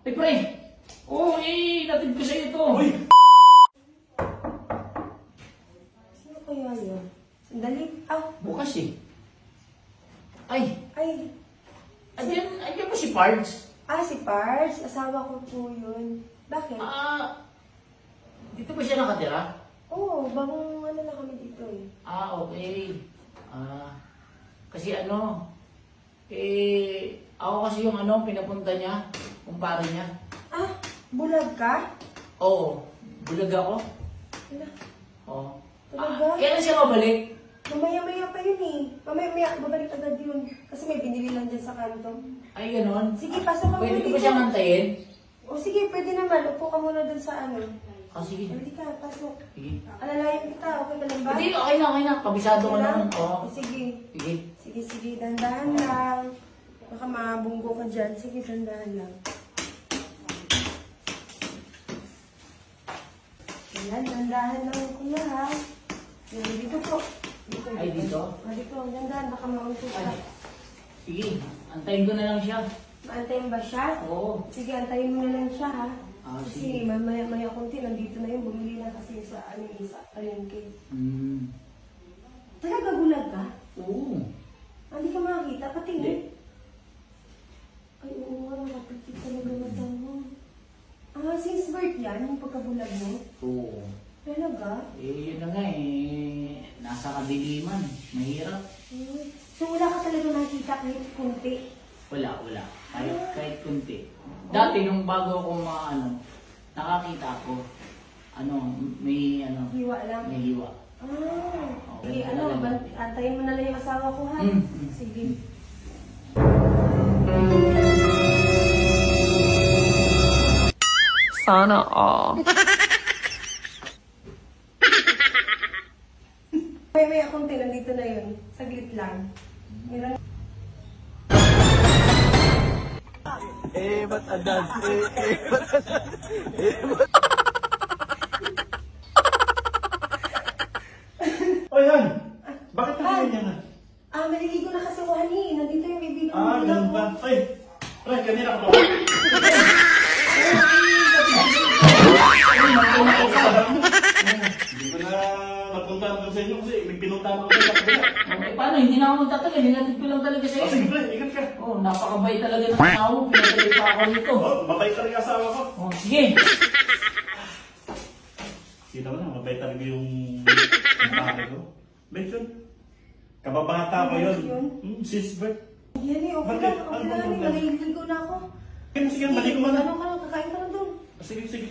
Ay, pre! Oo, natid ko sa'yo ito. Uy! Sino kaya yun? Sandali. Bukas eh. Ay, Ay. andyan ba si Pards? Si Pars. Asawa ko po yun. Bakit? Dito ba siya nakatira? Oo, bagong ano na kami dito eh. Okay. Kasi ako kasi yung pinapunta niya, kumpare niya. Bulag ka? Oo, bulag ako. Wala. Oo. Talaga? Kailan siya mabalik? Mamaya-maya pa yun eh. Mamaya-maya, babalik agad yun. Kasi may binili lang dyan sa kanto. Ay, ganon. Sige, pasok ka muna Pwede ko dito. ba siyang antayin? O sige, pwede naman. Upo ka muna dun sa ano. Sige. Pwede ka, pasok. Sige. Alalayan kita, okay ka lang ba? Hindi, okay na. Kabisado ko naman. Oo. Sige. Sige. Sige, dandahan lang. Baka mabunggo ka dyan. Sige, dandahan lang. Ayan, dandahan lang kuya ha. Yan, dito po. Ay, dito? Dito, dandahan. Baka mauntot ka. Sige, antayin ko na lang siya. Maantayin ba siya? Oo. Sige, antayin mo na lang siya ha. Sige. Kasi mamaya konti, nandito na yun. Bumili na kasi sa palengke. Talaga bulag ka? Oo. Hindi ka makakita, Hindi. patingin. Ay, oo nga, nakapitik talaga mata mo. Since birth yan, yung pagkabulag mo? Oo. Talaga? Yun na nga nasa kadiliman. Mahirap. So wala ka talaga nakita kahit kunti? Wala. Kahit kunti. Dati nung bago ako nakakita ko, may Hiwa lang? may hiwa. Sige, antayin mo na lang yung asawa ko ha? Sige. Sana all. May konti, nandito na yun. Saglit lang. Ba't adan? O yan! Bakit ka ganyan na? Maliligo na kasi wani. Nandito yung bibigyan mo. Ganun ba? Ay! Ay, kanina ka ba? Hindi ko na napuntahan doon sa inyo kasi may pinuntahan ko sa kabila. Paano? Hindi na ako magtatagal. Hinatid ko lang talaga sa'yo. Sige pre, ingat ka. Napakabait talaga ng tao. Pinatuloy pa ako rito. Mabait talaga asawa ko. Sige. Sino na, mabait talaga yung pare ko. Bait yun. Kababata ko yun. Since birth. Yan eh, okay lang. Okay lang. Maliligo na ako. Sige, maligo mo na. Ano ka lang, kakain ka lang doon. Sige.